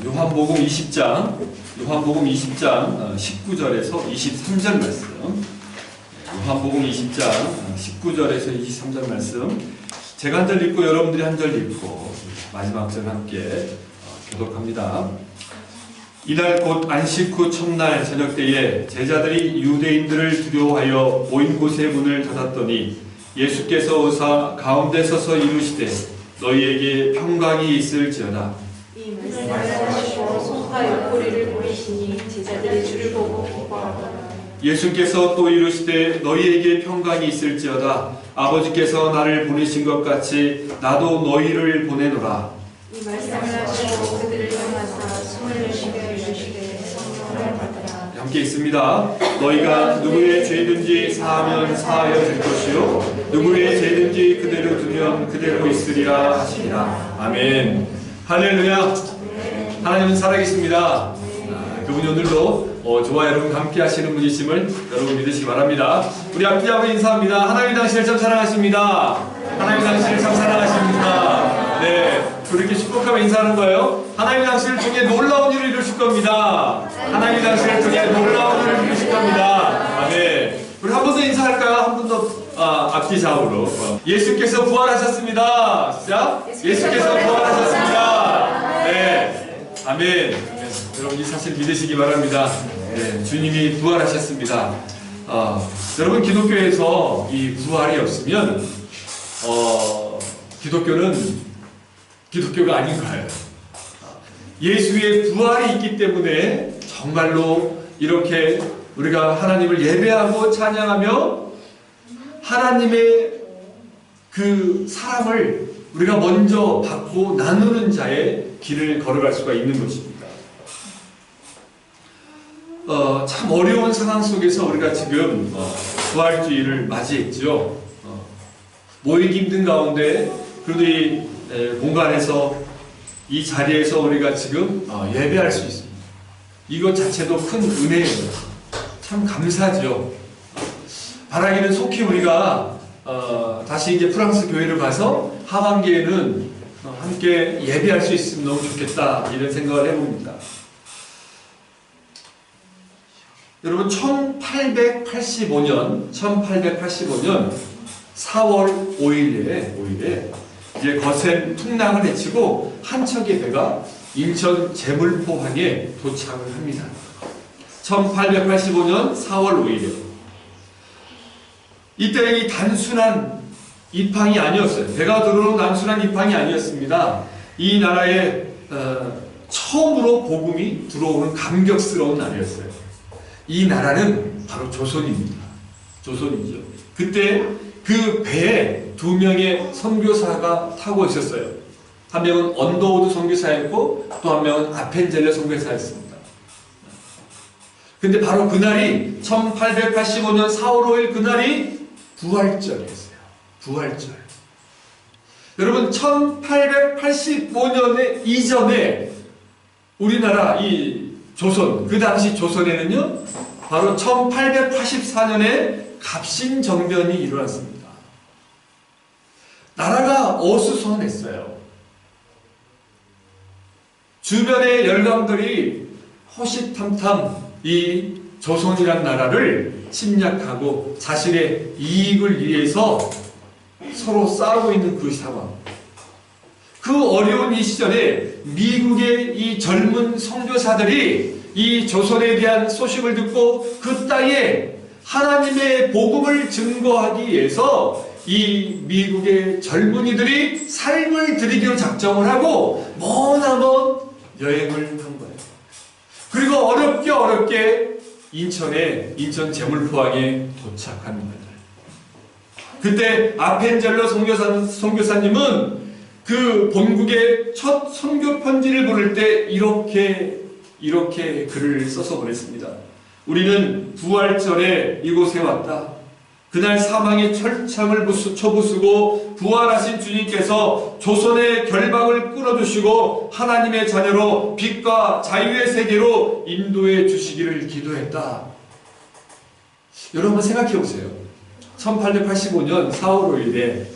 요한복음 20장 19절에서 23절 말씀. 요한복음 20장 19절에서 23절 말씀. 제가 한 절 읽고 여러분들이 한 절 읽고 마지막 절 함께 교독합니다. 이날 곧 안식 후 첫날 저녁 때에 제자들이 유대인들을 두려워하여 모인 곳의 문을 닫았더니 예수께서 오사 가운데 서서 이르시되 너희에게 평강이 있을지어다. 이 말씀하시고 손과 옆구리를 보이시니 제자들이 주를 보고 기뻐하더라. 예수께서 또 이르시되 너희에게 평강이 있을지어다. 아버지께서 나를 보내신 것 같이 나도 너희를 보내노라. 이 말씀을 하시고 그들을 향하사 숨을 내쉬며 이르시되 성령을 받으라. 함께 있습니다. 너희가 누구의 죄든지 사하면 사하여 줄 것이요 누구의 죄든지 그대로 두면 그대로 있으리라 하시니라. 아멘. 할렐루야. 하나님은 살아계십니다. 그분이 오늘도 저와 여러분 함께 하시는 분이심을 여러분 믿으시기 바랍니다. 우리 앞뒤 하고 인사합니다. 하나님 당신을 참 사랑하십니다. 하나님 당신을 참 사랑하십니다. 네, 그렇게 축복하며 인사하는 거예요. 하나님 당신을 통해 놀라운 일을 이루실 겁니다. 하나님 당신을 통해 놀라운 일을 이루실 겁니다. 아멘. 우리 한 번 더 인사할까요? 한 번 더 앞뒤 좌우로. 예수께서 부활하셨습니다. 시작. 예수께서 부활하셨습니다. 네, 아멘. 여러분 이 사실 믿으시기 바랍니다. 네, 주님이 부활하셨습니다. 여러분 기독교에서 이 부활이 없으면 기독교가 아닌 거예요. 예수의 부활이 있기 때문에 정말로 이렇게 우리가 하나님을 예배하고 찬양하며 하나님의 그 사랑을 우리가 먼저 받고 나누는 자의 길을 걸어갈 수가 있는 것입니다. 참 어려운 상황 속에서 우리가 지금 부활주의를 맞이했죠. 모이기 힘든 가운데 그래도 이 공간에서 이 자리에서 우리가 지금 예배할 수 있습니다. 이것 자체도 큰 은혜예요. 참 감사하죠. 바라기는 속히 우리가 다시 이제 프랑스 교회를 가서 하반기에는 함께 예배할 수 있으면 너무 좋겠다 이런 생각을 해봅니다. 여러분 1885년 4월 5일에 이제 거센 풍랑을 헤치고 한 척의 배가 인천 제물포항에 도착을 합니다. 1885년 4월 5일에 이때 이 단순한 입항이 아니었어요. 배가 들어오는 단순한 입항이 아니었습니다. 이 나라에 처음으로 복음이 들어오는 감격스러운 날이었어요. 이 나라는 바로 조선입니다. 조선이죠. 그때 그 배에 2명의 선교사가 타고 있었어요. 한 명은 언더우드 선교사였고 또 한 명은 아펜젤러 선교사였습니다. 근데 바로 그날이 1885년 4월 5일 그날이 부활절이었어요. 부활절. 여러분 1885년에 이전에 우리나라 이 조선, 그 당시 조선에는요 바로 1884년에 갑신정변이 일어났습니다. 나라가 어수선했어요. 주변의 열강들이 호시탐탐 이 조선이란 나라를 침략하고 자신의 이익을 위해서 서로 싸우고 있는 그 상황. 그 어려운 이 시절에 미국의 이 젊은 선교사들이 이 조선에 대한 소식을 듣고 그 땅에 하나님의 복음을 증거하기 위해서 이 미국의 젊은이들이 삶을 들이기로 작정을 하고 머나먼 여행을 한 거예요. 그리고 어렵게 인천 제물포항에 도착한 거예요. 그때 아펜젤러 선교사님은 그 본국의 첫 선교 편지를 보낼 때 이렇게 글을 써서 보냈습니다. 우리는 부활절에 이곳에 왔다. 그날 사망의 철창을 쳐부수고 부활하신 주님께서 조선의 결박을 끊어주시고 하나님의 자녀로 빛과 자유의 세계로 인도해 주시기를 기도했다. 여러분 생각해 보세요. 1885년 4월 5일에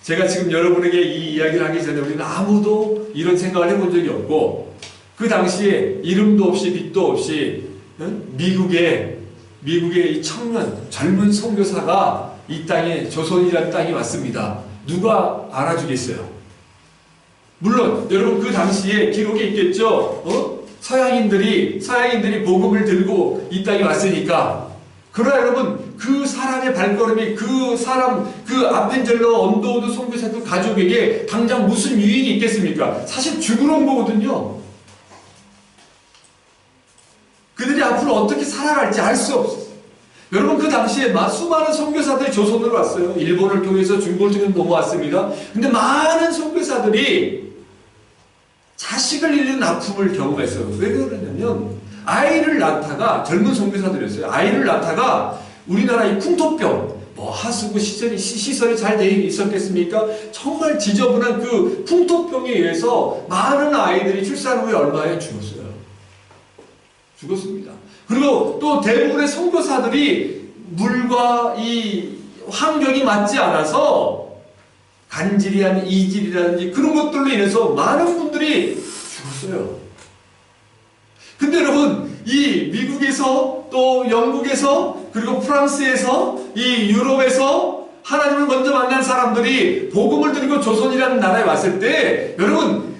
제가 지금 여러분에게 이 이야기를 하기 전에 우리는 아무도 이런 생각을 해본 적이 없고 그 당시에 이름도 없이 빛도 없이 미국의 이 청년 젊은 선교사가 이 땅에 조선이라는 땅에 왔습니다. 누가 알아주겠어요? 물론 여러분 그 당시에 기록에 있겠죠. 서양인들이 복음을 들고 이 땅에 왔으니까. 그러나 여러분 그 사람의 발걸음이 그 아펜젤러 언더우드 선교사 그 가족에게 당장 무슨 유익이 있겠습니까? 사실 죽으러 온 거거든요. 그들이 앞으로 어떻게 살아갈지 알 수 없어요. 여러분 그 당시에 수많은 선교사들이 조선으로 왔어요. 일본을 통해서 중국을 통해서 넘어왔습니다. 근데 많은 선교사들이 자식을 잃는 아픔을 경험했어요. 왜 그러냐면 아이를 낳다가 젊은 선교사들이었어요. 아이를 낳다가 우리나라 이 풍토병 하수구 시설이 잘 되어 있었겠습니까? 정말 지저분한 그 풍토병에 의해서 많은 아이들이 출산 후에 얼마에 죽었습니다. 그리고 또 대부분의 선교사들이 물과 이 환경이 맞지 않아서 간질이라든지 이질이라든지 그런 것들로 인해서 많은 분들이 죽었어요. 근데 여러분 이 미국에서 또 영국에서 그리고 프랑스에서 이 유럽에서 하나님을 먼저 만난 사람들이 복음을 들고 조선이라는 나라에 왔을 때 여러분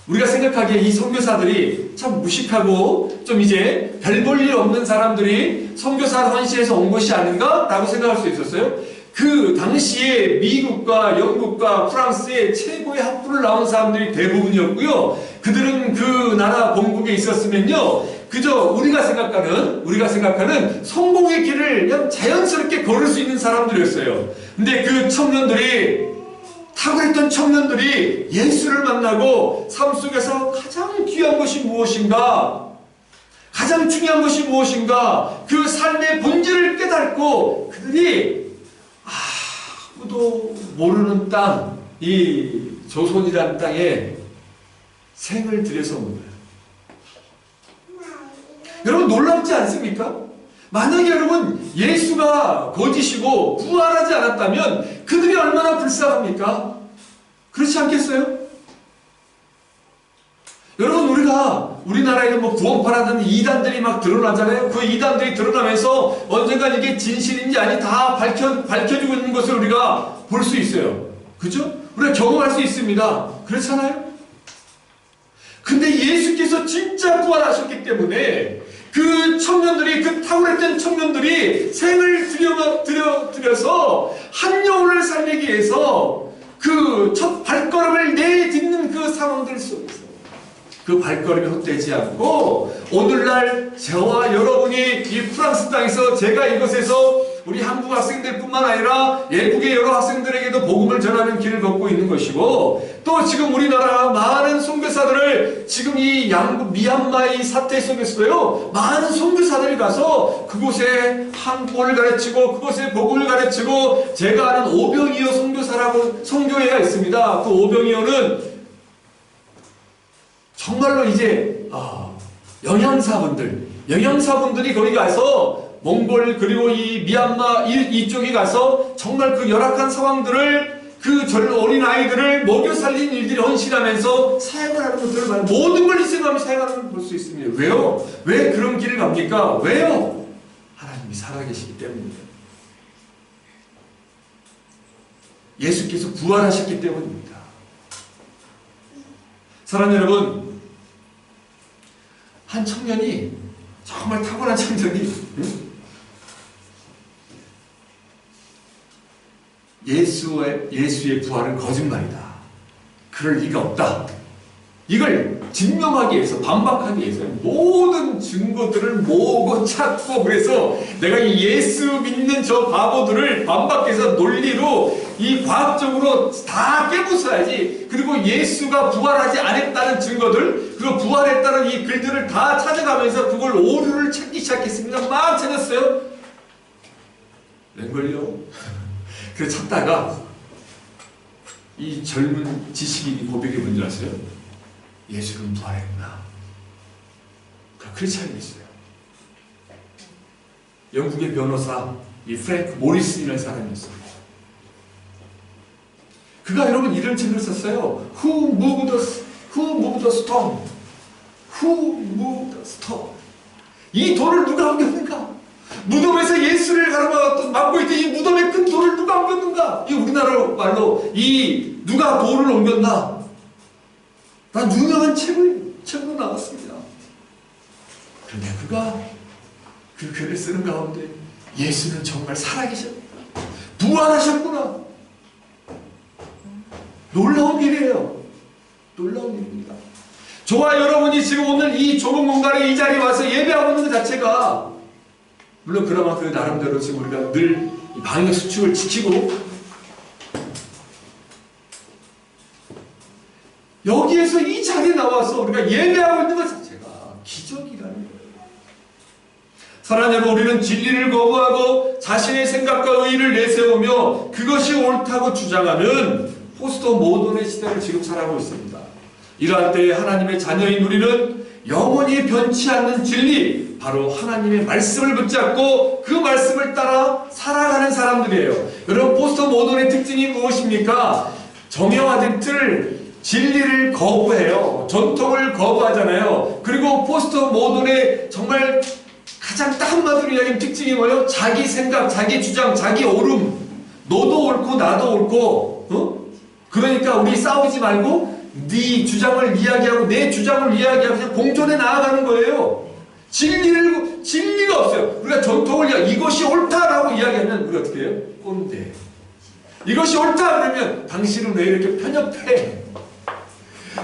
우리가 생각하기에 이 선교사들이 참 무식하고 좀 이제 별 볼 일 없는 사람들이 선교사 헌시에서 온 것이 아닌가? 라고 생각할 수 있었어요. 그 당시에 미국과 영국과 프랑스의 최고의 학부를 나온 사람들이 대부분이었고요. 그들은 그 나라 본국에 있었으면요. 그저 우리가 생각하는 성공의 길을 그냥 자연스럽게 걸을 수 있는 사람들이었어요. 근데 그 탁월했던 청년들이 예수를 만나고 삶 속에서 가장 귀한 것이 무엇인가? 가장 중요한 것이 무엇인가? 그 삶의 본질을 깨닫고 그들이 아무도 모르는 땅, 이 조선이라는 땅에 생을 들여서 온 거예요. 여러분 놀랍지 않습니까? 만약에 여러분 예수가 거짓이고 부활하지 않았다면 그들이 얼마나 불쌍합니까? 그렇지 않겠어요? 여러분 우리나라에는 구원파라든지 이단들이 막 드러나잖아요. 그 이단들이 드러나면서 언젠간 이게 진실인지 아니 다 밝혀지고 있는 것을 우리가 볼 수 있어요. 그죠? 우리가 경험할 수 있습니다. 그렇잖아요? 근데 예수께서 진짜 부활하셨기 때문에 그 탁월했던 청년들이 생을 들여서 한 영혼을 살리기 위해서 그 첫 발걸음을 내딛는 그 상황들 속에서 그 발걸음이 헛되지 않고 오늘날 저와 여러분이 이 프랑스 땅에서 제가 이곳에서 우리 한국 학생들뿐만 아니라 외국의 여러 학생들에게도 복음을 전하는 길을 걷고 있는 것이고 또 지금 우리나라 많은 선교사들을 지금 이 미얀마의 사태 속에서도요 많은 선교사들이 가서 그곳에 한국어를 가르치고 그곳에 복음을 가르치고 제가 아는 오병이어 선교사라고 선교회가 있습니다. 그 오병이어는 정말로 이제 영양사분들이 거기 가서 몽골 그리고 이 미얀마 이쪽에 가서 정말 그 열악한 상황들을 그 어린 아이들을 먹여 살린 일들이 헌신하면서 사역을 하는 것들을 봐요. 모든 걸 희생하며 사역하는 걸 볼 수 있습니다. 왜요? 왜 그런 길을 갑니까? 왜요? 하나님이 살아계시기 때문입니다. 예수께서 부활하셨기 때문입니다. 사랑하는 여러분, 한 청년이 정말 탁월한 청년이 예수의 부활은 거짓말이다. 그럴 리가 없다. 이걸 증명하기 위해서 반박하기 위해서 모든 증거들을 모으고 찾고 그래서 내가 이 예수 믿는 저 바보들을 반박해서 논리로 이 과학적으로 다 깨부숴야지. 그리고 예수가 부활하지 않았다는 증거들 그리고 부활했다는 이 글들을 다 찾아가면서 그걸 오류를 찾기 시작했습니다. 막 찾았어요. 웬걸요? 그래서 찾다가 이 젊은 지식인이 고백이 뭔지 아세요? 예수는 부활했구나. 그렇지 않겠어요? 영국의 변호사 이 프랭크 모리슨이라는 사람이었어요. 그가 여러분 이런 책을 썼어요. Who Who moved the stone? Who moved the stone? 이 돌을 누가 옮겼는가? 무덤에서 예수를 가로막았던 막고 있던 이 무덤의 큰 돌을 누가 옮겼는가? 이 우리나라 말로 이 누가 돌을 옮겼나? 난 유명한 책으로 나왔습니다. 그런데 그가 그 글을 쓰는 가운데 예수는 정말 살아계셨구나, 부활하셨구나. 놀라운 일이에요. 놀라운 일입니다. 저와 여러분이 지금 오늘 이 좁은 공간에 이 자리에 와서 예배하고 있는 것 자체가, 물론 그나마 그 나름대로 지금 우리가 늘 방역 수칙을 지키고 여기에서 이 자리에 나와서 우리가 예배하고 있는 것 자체가 기적이라는 거예요. 사랑하는 여러분, 우리는 진리를 거부하고 자신의 생각과 의의를 내세우며 그것이 옳다고 주장하는 포스트 모던의 시대를 지금 살아가고 있습니다. 이러한 때에 하나님의 자녀인 우리는 영원히 변치 않는 진리, 바로 하나님의 말씀을 붙잡고 그 말씀을 따라 살아가는 사람들이에요. 여러분, 포스트 모던의 특징이 무엇입니까? 정형화된 틀, 진리를 거부해요. 전통을 거부하잖아요. 그리고 포스트 모던의 정말 가장 딱 한마디로 이야기하는 특징이 뭐예요? 자기 생각, 자기 주장, 자기 옳음. 너도 옳고 나도 옳고, 그러니까 우리 싸우지 말고 네 주장을 이야기하고 내 주장을 이야기하고 그냥 공존해 나아가는 거예요. 진리가 없어요. 우리가 전통을 이것이 옳다라고 이야기하면 우리가 어떻게 해요? 꼰대. 이것이 옳다 그러면 당신은 왜 이렇게 편협해?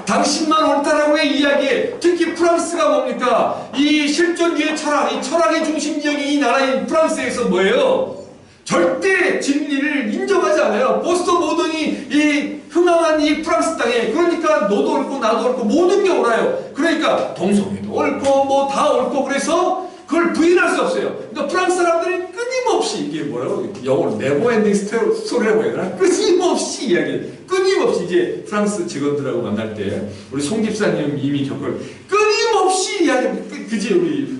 당신만 옳다라고 왜 이야기해? 특히 프랑스가 뭡니까? 이 실존주의 철학, 이 철학의 중심지역인 이 나라인 프랑스에서 뭐예요? 절대 진리를 인정하지 않아요. 포스트 모던이 이 흥황한 이 프랑스 땅에, 그러니까 너도 옳고 나도 옳고 모든 게 옳아요. 그러니까 동성애도 옳고 뭐 다 옳고, 그래서 그걸 부인할 수 없어요. 그러니까 프랑스 사람들이 끊임없이, 이게 뭐라고 영어로 네버엔딩 스토리라고 해야 되나? 끊임없이 이야기해. 끊임없이 이제 프랑스 직원들하고 만날 때 우리 송 집사님 이미 겪을 끊임없이 이야기합니다. 그지 우리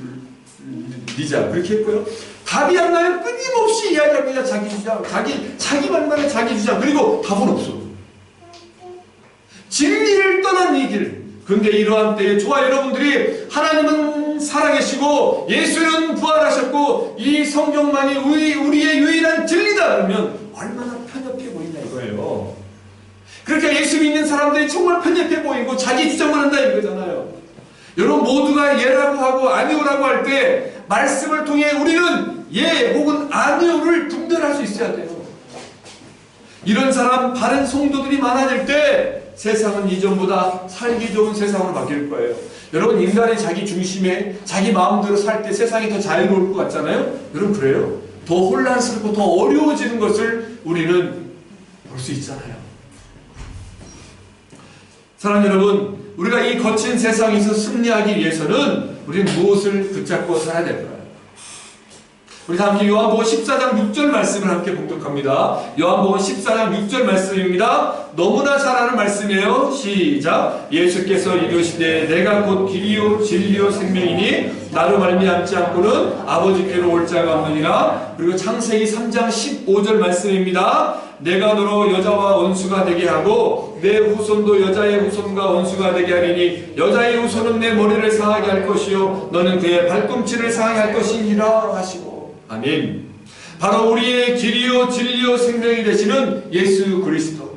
리자 그렇게 했고요. 답이 안 나요. 끊임없이 이야기합니다. 자기 주장, 자기 말만의 자기 주장. 그리고 답은 없어. 진리를 떠난 얘기를. 그런데 이러한 때에 저와 여러분들이 하나님은 살아계시고 예수는 부활하셨고 이 성경만이 우리의 유일한 진리다 그러면 얼마나 편협해 보이냐 이거예요. 그러니까 예수 믿는 사람들이 정말 편협해 보이고 자기 주장만 한다 이거잖아요. 여러분, 모두가 예라고 하고 아니오라고 할 때 말씀을 통해 우리는 예 혹은 아니오를 분별할 수 있어야 돼요. 이런 사람, 바른 성도들이 많아질 때 세상은 이전보다 살기 좋은 세상으로 바뀔 거예요. 여러분, 인간이 자기 중심에 자기 마음대로 살 때 세상이 더 자유로울 것 같잖아요. 여러분, 그래요? 더 혼란스럽고 더 어려워지는 것을 우리는 볼 수 있잖아요. 사랑하는 여러분, 우리가 이 거친 세상에서 승리하기 위해서는 우리는 무엇을 붙잡고 살아야 될까요? 우리 다 함께 요한복음 14장 6절 말씀을 함께 봉독합니다. 요한복음 14장 6절 말씀입니다. 너무나 잘 아는 말씀이에요. 시작. 예수께서 이르시되 내가 곧 길이요 진리요 생명이니 나로 말미암지 않고는 아버지께로 올 자가 없느니라. 그리고 창세기 3장 15절 말씀입니다. 내가 너로 여자와 원수가 되게 하고 내 후손도 여자의 후손과 원수가 되게 하리니 여자의 후손은 내 머리를 상하게 할 것이요 너는 그의 발꿈치를 상하게 할 것이니라 하시고. 아멘. 바로 우리의 길이요 진리요 생명이 되시는 예수 그리스도.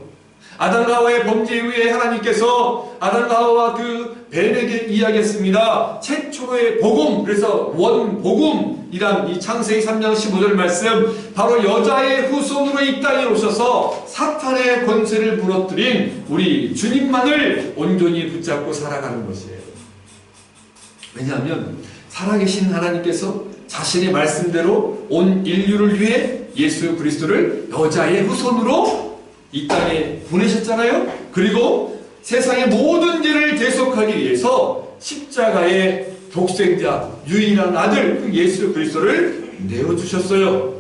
아담과 하와의 범죄 이후에 하나님께서 아담과 하와와 그 뱀에게 이야기했습니다. 최초의 복음, 그래서 원복음이란 이 창세기 3장 15절 말씀, 바로 여자의 후손으로 이 땅에 오셔서 사탄의 권세를 무너뜨린 우리 주님만을 온전히 붙잡고 살아가는 것이에요. 왜냐하면 살아계신 하나님께서 자신의 말씀대로 온 인류를 위해 예수 그리스도를 여자의 후손으로 이 땅에 보내셨잖아요. 그리고 세상의 모든 죄를 대속하기 위해서 십자가의 독생자, 유일한 아들 그 예수 그리스도를 내어주셨어요.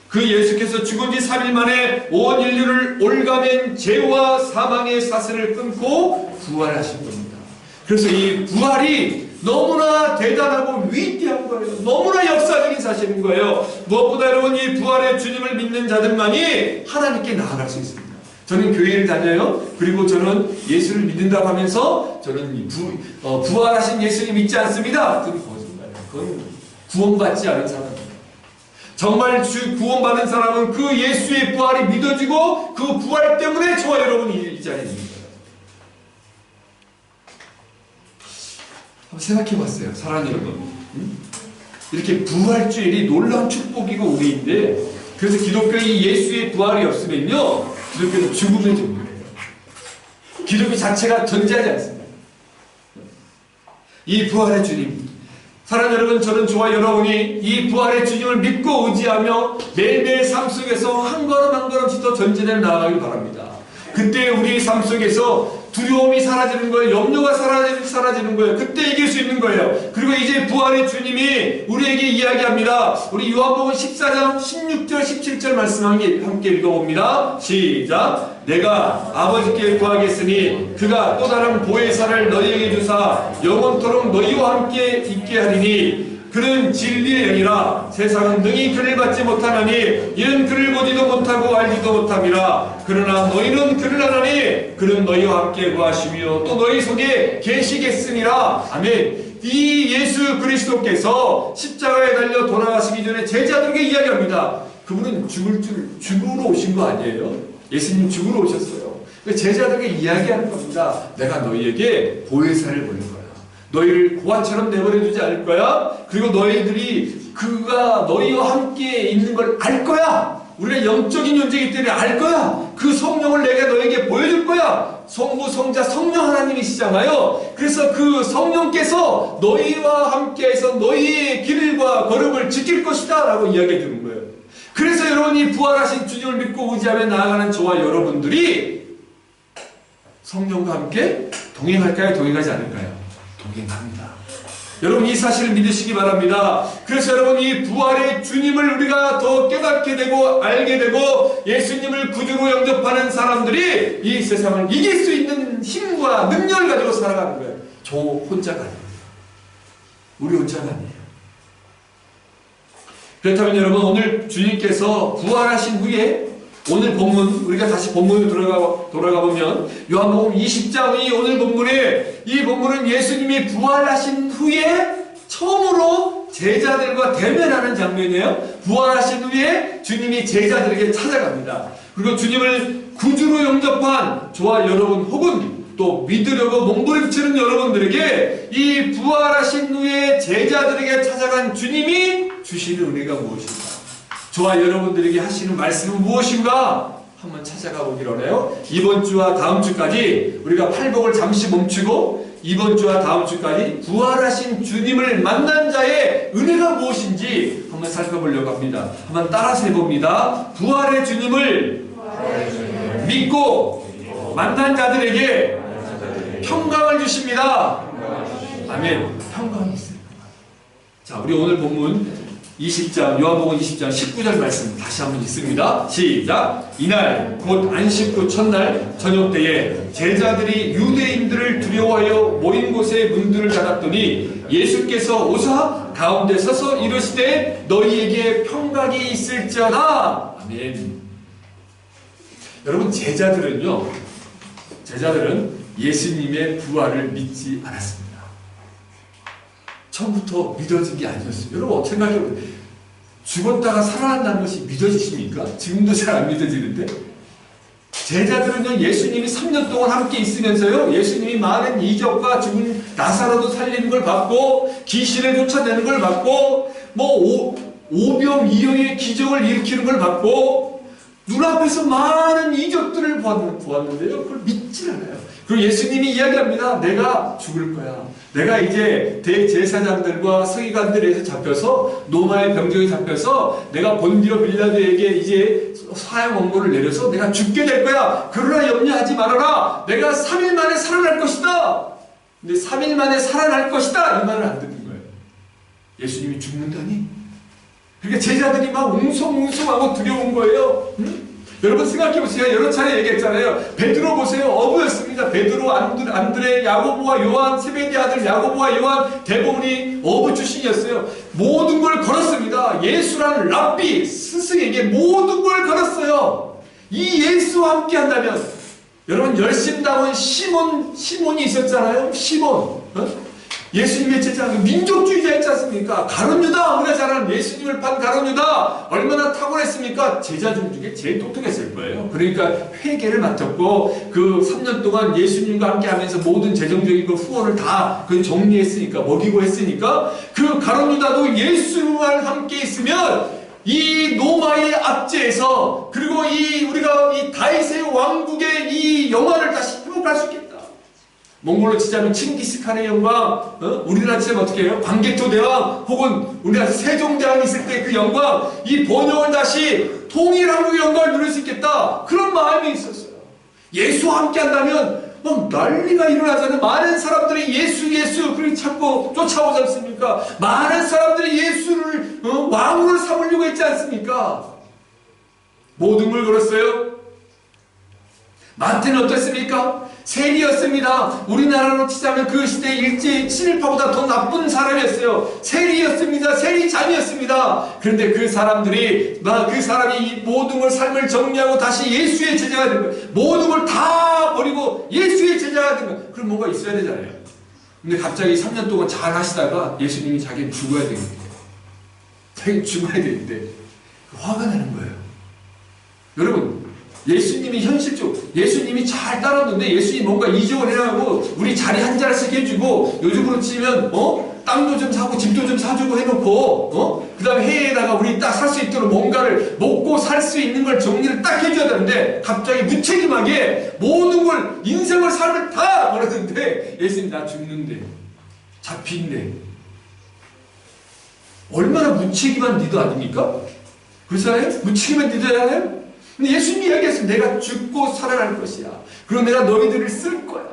그 예수께서 죽은 지 3일 만에 온 인류를 올가맨 죄와 사망의 사슬을 끊고 부활하신 겁니다. 그래서 이 부활이 너무나 대단하고 위대한 거예요. 너무나 역사적인 사실인 거예요. 무엇보다 여러분, 이 부활의 주님을 믿는 자들만이 하나님께 나아갈 수 있습니다. 저는 교회를 다녀요. 그리고 저는 예수를 믿는다고 하면서 저는 부활하신 예수님 믿지 않습니다. 그건 거짓말이에요. 그건 구원받지 않은 사람입니다. 정말 구원받은 사람은 그 예수의 부활이 믿어지고 그 부활 때문에 저와 여러분이 이 자리에 있는 거예요. 한번 생각해 봤어요. 사랑하는 여러분. 이렇게 부활주일이 놀라운 축복이고 우리인데, 그래서 기독교의 예수의 부활이 없으면요, 기독교는 죽음의 종교예요. 기독교 자체가 존재하지 않습니다. 이 부활의 주님, 사랑하는 여러분, 저는 저와 여러분이 이 부활의 주님을 믿고 의지하며 매일매일 삶 속에서 한 걸음 한 걸음씩 더 전진해 나아가길 바랍니다. 그때 우리 삶 속에서 두려움이 사라지는 거예요. 염려가 사라지는 거예요. 그때 이길 수 있는 거예요. 그리고 이제 부활의 주님이 우리에게 이야기합니다. 우리 요한복음 14장 16절 17절 말씀 함께 읽어봅니다. 시작. 내가 아버지께 구하겠으니 그가 또 다른 보혜사를 너희에게 주사 영원토록 너희와 함께 있게 하리니 그는 진리의 영이라 세상은 능히 그를 받지 못하나니 이는 그를 보지도 못하고 알지도 못함이라. 그러나 너희는 그를 아나니 그는 너희와 함께 구하시며 또 너희 속에 계시겠으니라. 아멘. 이 예수 그리스도께서 십자가에 달려 돌아가시기 전에 제자들에게 이야기합니다. 그분은 죽으러 오신 거 아니에요? 예수님 죽으러 오셨어요. 제자들에게 이야기하는 겁니다. 내가 너희에게 보혜사를 보낼 거야. 너희를 고아처럼 내버려두지 않을 거야. 그리고 너희들이 그가 너희와 함께 있는 걸 알 거야. 우리가 영적인 존재이기 때문에 알 거야. 그 성령을 내가 너에게 보여줄 거야. 성부, 성자, 성령 하나님이시잖아요. 그래서 그 성령께서 너희와 함께해서 너희의 길과 걸음을 지킬 것이다 라고 이야기해 주는 거예요. 그래서 여러분이 부활하신 주님을 믿고 의지하며 나아가는 저와 여러분들이 성령과 함께 동행할까요? 동행하지 않을까요? 동행합니다. 여러분 이 사실을 믿으시기 바랍니다. 그래서 여러분 이 부활의 주님을 우리가 더 깨닫게 되고 알게 되고 예수님을 구주로 영접하는 사람들이 이 세상을 이길 수 있는 힘과 능력을 가지고 살아가는 거예요. 저 혼자가 아니에요. 우리 혼자가 아니에요. 그렇다면 여러분 오늘 주님께서 부활하신 후에 오늘 본문, 우리가 다시 본문으로 돌아가 보면 요한복음 20장이 오늘 본문에, 이 본문은 예수님이 부활하신 후에 처음으로 제자들과 대면하는 장면이에요. 부활하신 후에 주님이 제자들에게 찾아갑니다. 그리고 주님을 구주로 영접한 저와 여러분 혹은 또 믿으려고 몸부림치는 여러분들에게 이 부활하신 후에 제자들에게 찾아간 주님이 주시는 은혜가 무엇인가? 저와 여러분들에게 하시는 말씀은 무엇인가? 한번 찾아가 보기로 해요. 이번 주와 다음 주까지 우리가 팔복을 잠시 멈추고 이번 주와 다음 주까지 부활하신 주님을 만난 자의 은혜가 무엇인지 한번 살펴보려고 합니다. 한번 따라서 해봅니다. 부활의 주님을 믿고 만난 자들에게 평강을 주십니다. 아멘. 평강이 있어요. 자, 우리 오늘 본문 20장, 요한복음 20장 19절 말씀 다시 한번 읽습니다. 시작. 이날 곧 안식 후 첫날 저녁 때에 제자들이 유대인들을 두려워하여 모인 곳에 문들을 닫았더니 예수께서 오사 가운데 서서 이르시되 너희에게 평강이 있을지어다. 아멘. 여러분 제자들은 예수님의 부활을 믿지 않았습니다. 처음부터 믿어진 게 아니었어요. 여러분 생각해보세요. 죽었다가 살아난다는 것이 믿어지십니까? 지금도 잘 안 믿어지는데. 제자들은요, 예수님이 3년 동안 함께 있으면서요, 예수님이 많은 이적과 죽은 나사로도 살리는 걸 봤고, 귀신을 쫓아내는 걸 봤고, 오병 이영의 기적을 일으키는 걸 봤고, 눈앞에서 많은 이적들을 보았는데요, 그걸 믿지 않아요. 그리고 예수님이 이야기합니다. 내가 죽을 거야. 내가 이제 대제사장들과 서기관들에서 잡혀서 로마의 병정에 잡혀서 내가 본디오 빌라도에게 이제 사형 원고를 내려서 내가 죽게 될 거야. 그러나 염려하지 말아라. 내가 3일 만에 살아날 것이다. 근데 3일 만에 살아날 것이다. 이 말을 안 듣는 거예요. 예수님이 죽는다니? 그러니까 제자들이 막 웅성웅성하고 두려운 거예요. 여러분 생각해보세요. 여러 차례 얘기했잖아요. 베드로 보세요. 어부였습니다. 베드로, 안드레, 야고보와 요한, 세베대 아들 야고보와 요한 대부분이 어부 출신이었어요. 모든 걸 걸었습니다. 예수라는 랍비, 스승에게 모든 걸 걸었어요. 이 예수와 함께 한다면, 여러분 열심다운 시몬이 있었잖아요. 시몬. 예수님의 제자, 민족주의자 있지 않습니까? 가룟 유다, 우리가 잘 아는 예수님을 판 가룟 유다, 얼마나 탁월했습니까? 제자 중에 제일 똑똑했을 거예요. 그러니까 회개를 맡았고, 그 3년 동안 예수님과 함께 하면서 모든 재정적인 그 후원을 다 정리했으니까, 먹이고 했으니까, 그 가룟 유다도 예수님과 함께 있으면, 이 로마의 압제에서, 그리고 우리가 이 다윗의 왕국의 이 영화를 다시 회복할 수 있겠다. 몽골로 치자면 칭기스칸의 영광, 우리나라 치자면 어떻게 해요? 광개토대왕, 혹은 우리나라 세종대왕이 있을 때 그 영광, 이 번영을 다시 통일한국의 영광을 누릴 수 있겠다. 그런 마음이 있었어요. 예수와 함께 한다면 막 난리가 일어나잖아요. 많은 사람들이 예수 그렇게 찾고 쫓아오지 않습니까? 많은 사람들이 예수를 왕으로 삼으려고 했지 않습니까? 모든 걸 걸었어요. 마태는 어땠습니까? 세리였습니다. 우리나라로 치자면 그 시대 일제 친일파보다 더 나쁜 사람이었어요. 세리였습니다. 세리장이었습니다. 그런데 그 사람이 이 모든 걸 삶을 정리하고 다시 예수의 제자가 된 거예요. 모든 걸 다 버리고 예수의 제자가 된 거예요. 그럼 뭔가 있어야 되잖아요. 근데 갑자기 3년 동안 잘 하시다가 예수님이 자기는 죽어야 되는데, 자기는 죽어야 되는데 화가 나는 거예요. 여러분, 예수님이 예수님이 잘 따랐는데 예수님이 뭔가 이적을 해가고 우리 자리 한 자리씩 해주고, 요즘으로 치면 땅도 좀 사고 집도 좀 사주고 해놓고 그 다음에 해외에다가 우리 딱 살 수 있도록 뭔가를 먹고 살 수 있는 걸 정리를 딱 해줘야 되는데, 갑자기 무책임하게 모든 걸 인생을 삶을 다 버렸는데, 예수님 나 죽는데 잡힌데, 얼마나 무책임한 리더 아닙니까? 그렇잖아요? 무책임한 리더잖아요? 근데 예수님이 이야기했어요. 내가 죽고 살아날 것이야. 그리고 내가 너희들을 쓸 거야.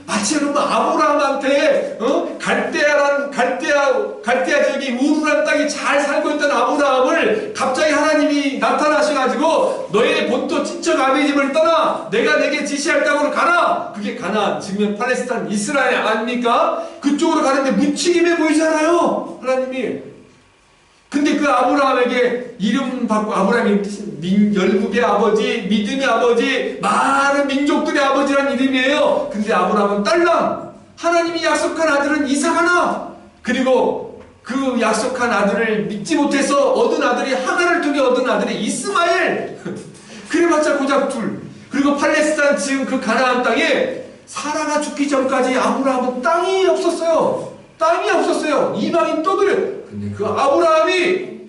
마치 여러분 아브라함한테 갈대아 지역이 우르란 땅에 잘 살고 있던 아브라함을 갑자기 하나님이 나타나셔가지고 너희의 본토 친척 아비의 집을 떠나 내가 내게 지시할 땅으로 가라. 그게 가나안, 지금 팔레스타인, 이스라엘 아닙니까? 그쪽으로 가는데 무책임해 보이잖아요, 하나님이. 근데 그 아브라함에게 이름 받고, 아브라함이 열국의 아버지, 믿음의 아버지, 많은 민족들의 아버지라는 이름이에요. 근데 아브라함은 딸랑, 하나님이 약속한 아들은 이삭 하나, 그리고 그 약속한 아들을 믿지 못해서 얻은 아들이, 하나를 통해 얻은 아들이 이스마엘. 그래봤자 고작 둘. 그리고 팔레스타인 지금 그 가나안 땅에 사라가 죽기 전까지 아브라함은 땅이 없었어요. 땅이 없었어요. 이방인 떠들어요. 근데 그 아브라함이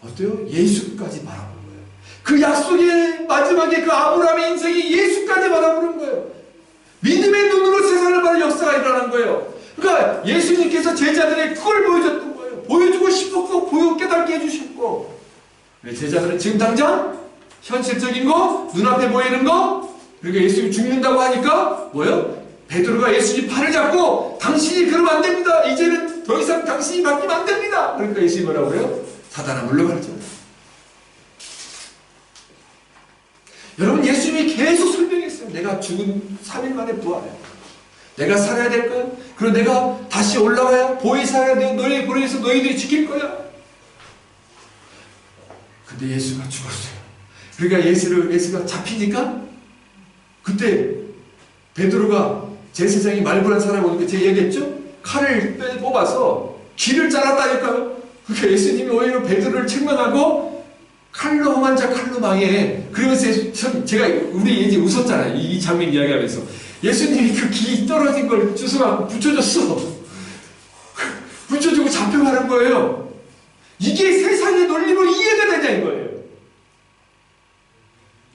어때요? 예수까지 바라보는 거예요. 그 약속의 마지막에 그 아브라함의 인생이 예수까지 바라보는 거예요. 믿음의 눈으로 세상을 바라는 역사가 일어난 거예요. 그러니까 예수님께서 제자들에게 그걸 보여줬던 거예요. 보여주고 싶었고 깨닫게 해주셨고, 제자들은 지금 당장 현실적인 거, 눈앞에 보이는 거, 그러니까 예수님이 죽는다고 하니까 뭐예요? 베드로가 예수님 팔을 잡고 당신이 그러면 안 됩니다. 이제는 더 이상 당신이 바뀌면 안 됩니다. 그러니까 예수님이 뭐라고 그래요? 사단아 물러가자. 여러분, 예수님이 계속 설명했어요. 내가 죽은 3일 만에 부활해. 내가 살아야 될 거야. 그리고 내가 다시 올라가야 보혜사가 되어 너희 보내서 너희들이 지킬 거야. 근데 예수가 죽었어요. 그러니까 예수가 잡히니까 그때 베드로가, 제사장이 말고란 사람 오니까 제가 얘기했죠? 칼을 뽑아서 귀를 잘랐다니까요. 그러니까 예수님이 오히려 베드로를 책망하고 칼로 험한 자 칼로 망해. 그러면서 제가 우리 이제 웃었잖아요. 이 장면 이야기하면서 예수님이 그 귀 떨어진 걸 주워갖고 붙여줬어. 붙여주고 잡혀가는 거예요. 이게 세상의 논리로 이해가 되냐 이거예요.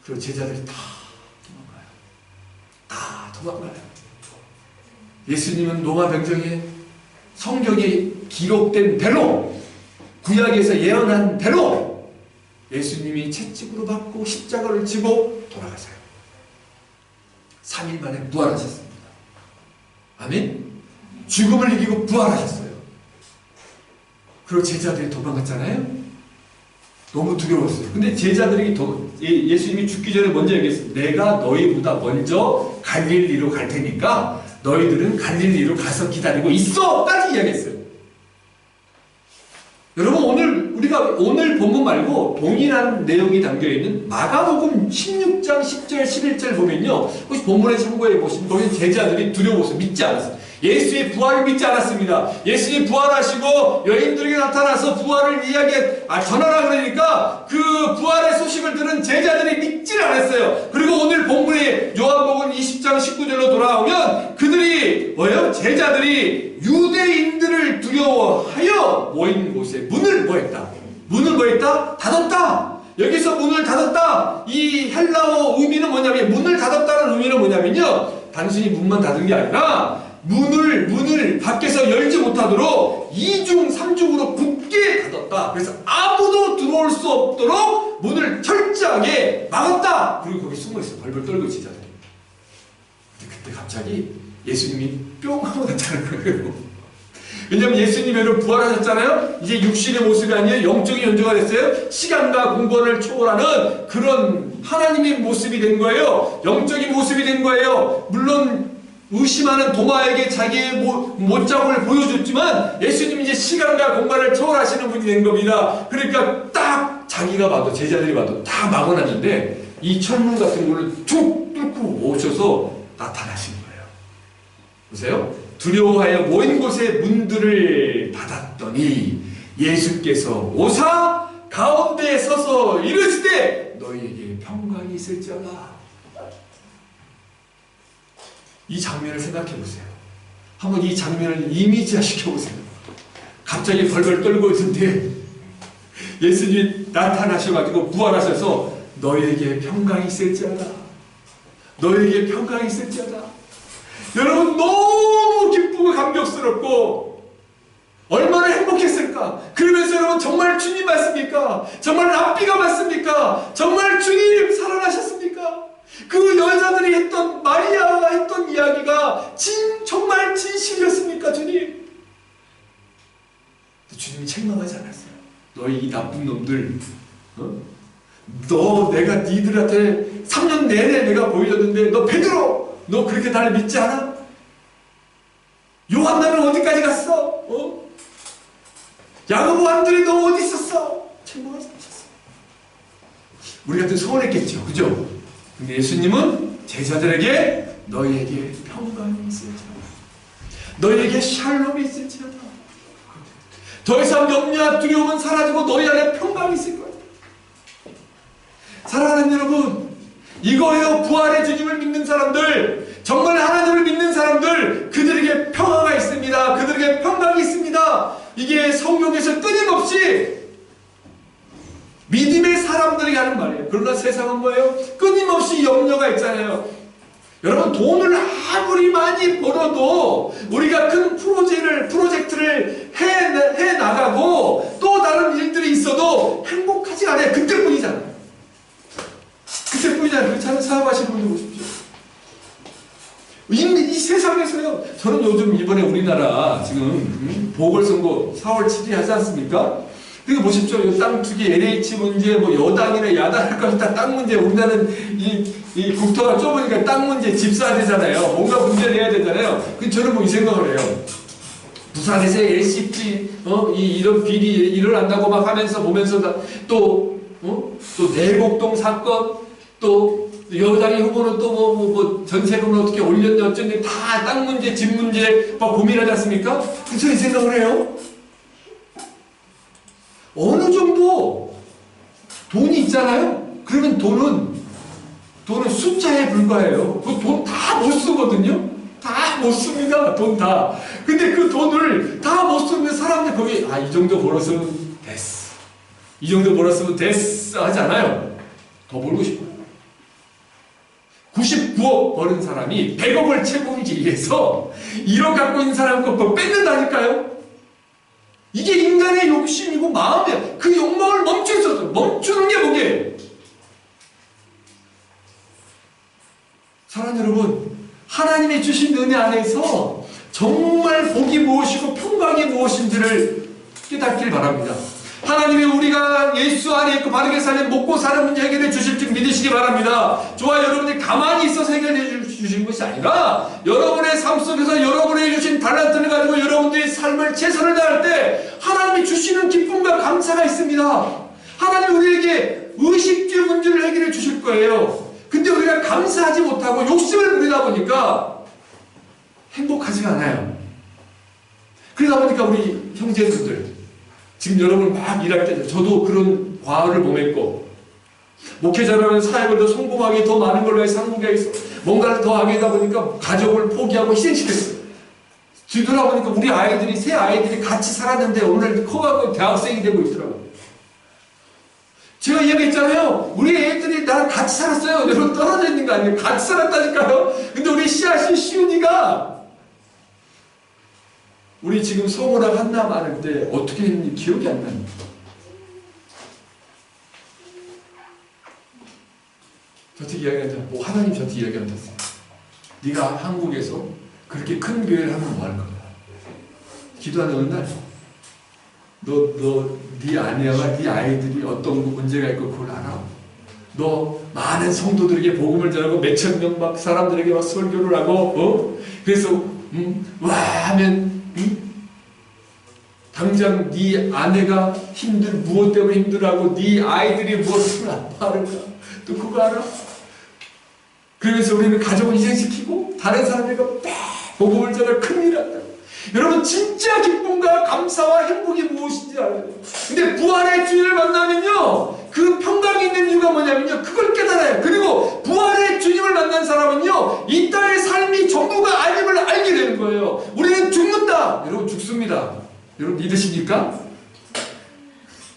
그리고 제자들이 다 도망가요. 예수님은 노마병정에 성경에 기록된 대로, 구약에서 예언한 대로 예수님이 채찍으로 받고 십자가를 지고 돌아가세요. 3일 만에 부활하셨습니다. 아멘? 죽음을 이기고 부활하셨어요. 그리고 제자들이 도망갔잖아요. 너무 두려웠어요. 근데 제자들이 예수님이 죽기 전에 먼저 얘기했어요. 내가 너희보다 먼저 갈릴리로 갈 테니까 너희들은 갈릴리로 가서 기다리고 있어! 까지 이야기했어요. 여러분, 오늘 우리가 오늘 본문 말고 동일한 내용이 담겨있는 마가복음 16장 10절 11절 보면요, 혹시 본문에 참고해 보시면 거기 제자들이 두려워서 믿지 않았어요. 예수의 부활을 믿지 않았습니다. 예수님 부활하시고 여인들에게 나타나서 부활을 전하라 그러니까 그 부활의 소식을 들은 제자들이 믿지를 않았어요. 그리고 오늘 본문에 요한복음 20장 19절로 돌아오면 그들이 뭐예요? 제자들이 유대인들을 두려워하여 모인 곳에 문을 뭐했다? 문을 뭐했다? 닫았다. 여기서 문을 닫았다. 이 헬라어 의미는 뭐냐면, 문을 닫았다는 의미는 뭐냐면요, 단순히 문만 닫은 게 아니라 문을 밖에서 열지 못하도록 이중 삼중으로 굳게 닫았다. 그래서 아무도 들어올 수 없도록 문을 철저하게 막았다. 그리고 거기 숨어있어. 벌벌 떨고 제자들이. 근데 그때 갑자기 예수님이 뿅 하고 나타나는 거예요. 왜냐면 예수님이 여러분 부활하셨잖아요. 이제 육신의 모습이 아니에요. 영적인 연주가 됐어요. 시간과 공간을 초월하는 그런 하나님의 모습이 된 거예요. 영적인 모습이 된 거예요. 물론 의심하는 도마에게 자기의 못자국을 보여줬지만 예수님이 이제 시간과 공간을 초월하시는 분이 된 겁니다. 그러니까 딱 자기가 봐도, 제자들이 봐도 다 막아놨는데 이 철문 같은 거를 툭 뚫고 오셔서 나타나신 거예요. 보세요. 두려워하여 모인 곳에 문들을 닫았더니 예수께서 오사 가운데에 서서 이르시되 너희에게 평강이 있을지어다. 이 장면을 생각해 보세요. 한번 이 장면을 이미지화 시켜보세요. 갑자기 벌벌 떨고 있는데 예수님이 나타나셔가지고 부활하셔서 너희에게 평강이 있을지어다. 너희에게 평강이 있을지어다. 여러분 너무 기쁘고 감격스럽고 얼마나 행복했을까. 그러면서 여러분 정말 주님 맞습니까? 정말 랍비가 맞습니까? 정말 주님 살아나셨습니까? 그 여자들이 했던, 마리아가 했던 이야기가 정말 진실이었습니까, 주님? 주님이 책망하지 않았어요. 너희 이 나쁜 놈들, 내가 니들한테 3년 내내 내가 보여줬는데 너 베드로, 너 그렇게 나를 믿지 않아? 요한나는 어디까지 갔어? 야고보 안드레 너 어디 있었어? 책망하지 않으셨어요. 우리 같은 서운했겠죠, 그죠? 근데 예수님은 제자들에게 너희에게 평강이 있을지어다. 너희에게 샬롬이 있을지어다. 더 이상 염려와 두려움은 사라지고 너희 안에 평강이 있을 거예요. 사랑하는 여러분, 이거예요. 부활의 주님을 믿는 사람들, 정말 하나님을 믿는 사람들, 그들에게 평화가 있습니다. 그들에게 평강이 있습니다. 이게 성경에서 끊임없이 믿음의 사람들에게 하는 말이에요. 그러나 세상은 뭐예요? 끊임없이 염려가 있잖아요. 여러분 돈을 아무리 많이 벌어도 우리가 큰 프로젝트를 해 나가고 또 다른 일들이 있어도 행복하지 않아요. 그때뿐이잖아요. 그때뿐이잖아요. 그렇지 않은 사업하시는 분들 보십시오. 이 세상에서요. 저는 요즘 이번에 우리나라 지금 보궐선거 4월 7일 하지 않습니까? 그리고 보십시오. 땅 투기, LH 문제, 여당이나 야당할 것 다 땅 문제. 우리나라는 이 국토가 좁으니까 땅 문제, 집 사야 되잖아요. 뭔가 문제를 해야 되잖아요. 근데 저는 이 생각을 해요. 부산에서 LCT, 이런 비리 일어난다고 막 하면서 보면서 또 내곡동 사건, 또 여당의 후보는 또 전세금을 어떻게 올렸냐 어쩐지 다 땅 문제, 집 문제 막 고민하지 않습니까? 그래서 이 생각을 해요. 어느 정도 돈이 있잖아요. 그러면 돈은 숫자에 불과해요. 그 돈 다 못 쓰거든요. 다 못 씁니다. 돈 다. 근데 그 돈을 다 못 쓰면 사람들 거기 이 정도 벌었으면 됐어. 이 정도 벌었으면 됐어 하지 않아요. 더 벌고 싶어요. 99억 버는 사람이 100억을 채우기 위해서 1억 갖고 있는 사람 거 뺏는다니까요. 이게 인간의 욕심이고 마음이야. 그 욕망을 멈추는 게 뭐게요? 사랑하는 여러분, 하나님이 주신 은혜 안에서 정말 복이 무엇이고 평강이 무엇인지를 깨닫길 바랍니다. 하나님이 우리가 예수 안에 있고 바르게 살면 먹고 사는 문제 해결해 주실 줄 믿으시기 바랍니다. 저와 여러분이 가만히 있어서 해결해 주신 것이 아니라 여러분의 삶 속에서 여러분이 주신 달란트를 가지고 여러분들의 삶을 최선을 다할 때 하나님이 주시는 기쁨과 감사가 있습니다. 하나님이 우리에게 의식주 문제를 해결해 주실 거예요. 근데 우리가 감사하지 못하고 욕심을 부리다 보니까 행복하지가 않아요. 그러다 보니까 우리 형제들들 지금 여러분 막 일할 때 저도 그런 과를 범했고 목회자라면 사역을 더 성공하게 더 많은 걸로 해서 한국에 뭔가를 더 하게 하다 보니까 가족을 포기하고 희생시켰어요. 뒤돌아보니까 우리 아이들이 세 아이들이 같이 살았는데 오늘 커가고 대학생이 되고 있더라고요. 제가 이야기했잖아요. 우리 애들이 나랑 같이 살았어요. 여러분 떨어져 있는 거 아니에요. 같이 살았다니까요. 근데 우리 씨앗이 시훈이가 우리 지금 성호랑 한나 많을 때 어떻게 했는지 기억이 안 나요. 저한테 이야기한다. 뭐 하나님 저한테 이야기한다. 네가 한국에서 그렇게 큰 교회를 하면 뭐 할 거야? 기도하는 어느 날 네 아내와 네 아이들이 어떤 문제가 있고 그걸 알아. 너 많은 성도들에게 복음을 전하고 몇천 명 막 사람들에게 막 설교를 하고 그래서 와 하면 당장 네 아내가 무엇 때문에 힘들어하고 네 아이들이 무엇을 아파하는가 또 그거 알아? 그러면서 우리는 가족을 희생시키고 다른 사람들과 복음을 전할 큰일을 한다. 여러분 진짜 기쁨과 감사와 행복이 무엇인지 알아요. 근데 부활의 주님을 만나면요 그 평강이 있는 이유가 뭐냐면요 그걸 깨달아요. 그리고 부활의 주님을 만난 사람은요 이 땅의 삶이 전부가 아님을 알게 되는 거예요. 우리는 죽는다. 여러분 죽습니다. 여러분 믿으십니까?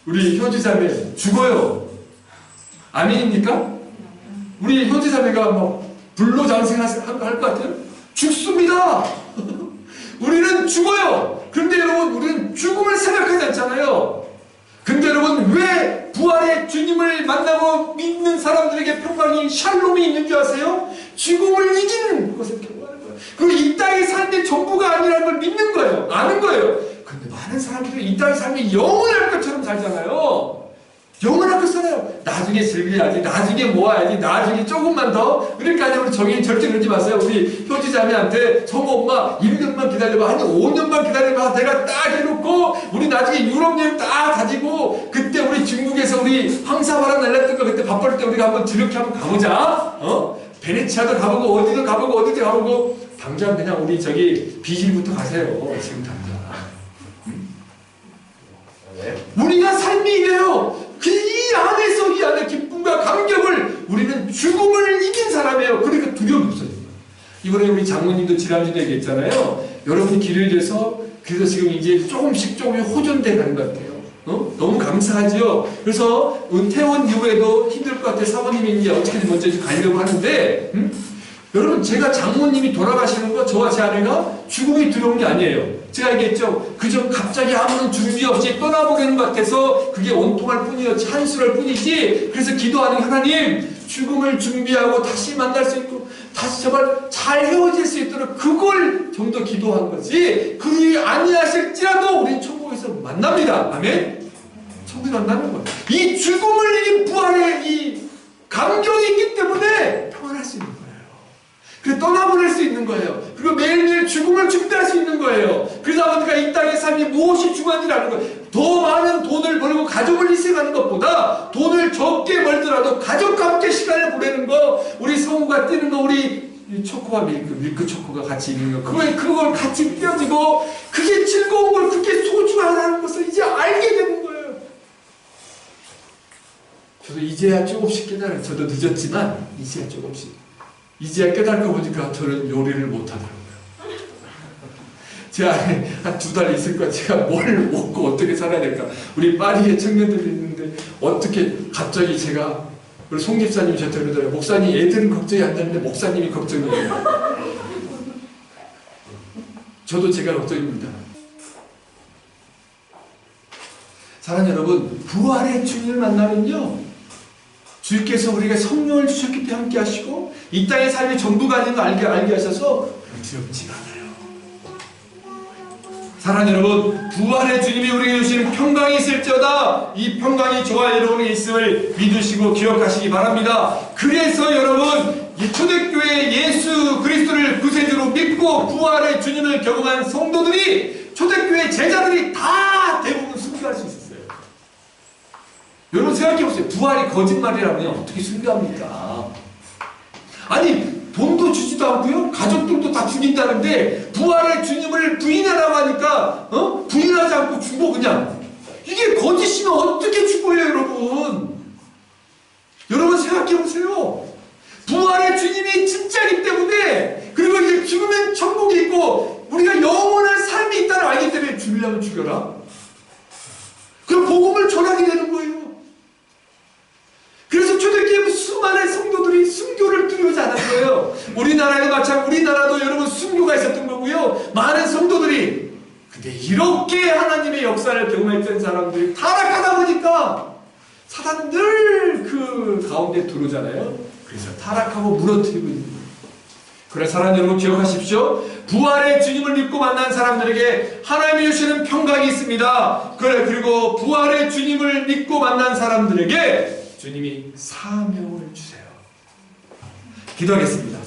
우리 효지자매 죽어요. 아멘입니까? 우리 효지자매가 뭐 불로장생할 것 같아요? 죽습니다. 우리는 죽어요. 그런데 여러분 우리는 죽음을 생각하지 않잖아요. 근데 여러분 왜 부활의 주님을 만나고 믿는 사람들에게 평강이 샬롬이 있는 줄 아세요? 죽음을 이기는 것을 경험하는 거예요. 그리고 이 땅의 삶의 전부가 아니라는 걸 믿는 거예요. 아는 거예요. 근데 많은 사람들이 이 땅의 삶이 영원할 것처럼 살잖아요. 영원할 것 살아요. 나중에 즐겨야지, 나중에 모아야지, 나중에 조금만 더. 그러니까 우리 저기 절대 그러지 마세요. 우리 효지자매한테 정호 엄마 1년만 기다려봐. 한 5년만 기다려봐. 내가 딱 해놓고 우리 나중에 유럽 여행 딱 가지고 그때 우리 중국에서 우리 황사바람 날렸던 거 그때 바쁠 때 우리가 한번 저렇게 한번 가보자. 베네치아도 가보고 어디도 가보고 어디도 가보고 당장 그냥 우리 저기 비질부터 가세요. 지금 당장. 우리가 삶이 이래요. 이 안에서 이 안에 기쁨과 감격을 우리는 죽음을 이긴 사람이에요. 그러니까 두려움이 없어요. 이번에 우리 장모님도 지난주에 얘기했잖아요. 여러분이 길을 잃어서 그래서 지금 이제 조금씩 호전돼 가는 것 같아요. 너무 감사하죠. 그래서 은퇴원 이후에도 힘들 것 같아요. 사모님이 이제 어떻게든 먼저 가려고 하는데 여러분 제가 장모님이 돌아가시는 거 저와 제 아내가 죽음이 두려운 게 아니에요. 제가 얘기했죠. 그저 갑자기 아무런 준비 없이 떠나보려는 것 같아서 그게 원통할 뿐이었지 한술할 뿐이지. 그래서 기도하는 하나님 죽음을 준비하고 다시 만날 수 있고 다시 제발 잘 헤어질 수 있도록 그걸 좀 더 기도한 거지. 그리 아니하실지라도 우리 천국에서 만납니다. 아멘. 천국에서 만나는 거예요. 이 죽음을 이긴 부활의 이 감격이 있기 때문에 평안할 수 있는 거예요. 그래서 떠나보낼 수 있는 거예요. 그리고 매일매일 죽음을 준비할 수 있는 거예요. 그러다 보니까 이 땅의 삶이 무엇이 중요한지 아는 거예요. 더 많은 돈을 벌고 가족을 희생하는 것보다 돈을 적게 벌더라도 가족과 함께 시간을 보내는 거, 우리 성우가 뛰는 거, 우리 초코와 밀크 초코가 같이 있는 거, 그걸 같이 띄어지고 그게 즐거운 걸, 그게 소중하다는 것을 이제 알게 되는 거예요. 저도 이제야 조금씩 깨달아요. 저도 늦었지만 이제야 조금씩. 이제야 깨달고 보니까 저는 요리를 못하더라고요. 제 안에 한 2달 있을 거야. 제가 뭘 먹고 어떻게 살아야 될까. 우리 파리에 청년들이 있는데 어떻게 갑자기 제가 우리 송 집사님이 저한테 그러더라고요. 목사님 애들은 걱정이 안 되는데 목사님이 걱정이에요. 저도 제가 걱정입니다. 사랑하는 여러분, 부활의 주님을 만나면요 주께서 우리가 성령을 주셨기 때문에 함께 하시고 이 땅의 삶이 전부가 아닌 걸 알게 하셔서 두렵지 않아요. 사랑하는 여러분, 부활의 주님이 우리에게 주신 평강이 있을지어다. 이 평강이 저와 여러분에게 있음을 믿으시고 기억하시기 바랍니다. 그래서 여러분, 이 초대교회 예수 그리스도를 구세주로 믿고 부활의 주님을 경험한 성도들이, 초대교회 제자들이 다 대부분 순교할 수 있었어요. 여러분 생각해보세요. 부활이 거짓말이라면 어떻게 순교합니까? 아니, 돈도 주지도 않고요, 가족들도 다 죽인다는데 부활의 주님을 부인하라고 하니까 부인하지 않고 죽어. 그냥 이게 거짓이면 어떻게 죽어요? 여러분 생각해보세요. 부활의 주님이 진짜이기 때문에, 그리고 이제 죽으면 천국이 있고 우리가 영원한 삶이 있다는 알기 때문에 죽이려면 죽여라. 그럼 복음을 전하게 되는 거예요. 그래서 초대교회 수많은 성도들이 순교를 두려워하지 않은 거예요. 우리나라도 마찬가지로, 우리나라도 여러분 순교가 있었던 거고요. 많은 성도들이. 근데 이렇게 하나님의 역사를 경험했던 사람들이 타락하다 보니까 사단 늘 그 가운데 들어오잖아요. 그래서 타락하고 무너뜨리고 있는 거예요. 그래서 사랑하는 여러분 기억하십시오. 부활의 주님을 믿고 만난 사람들에게 하나님이 주시는 평강이 있습니다. 그리고 부활의 주님을 믿고 만난 사람들에게 주님이 사명을 주세요. 기도하겠습니다.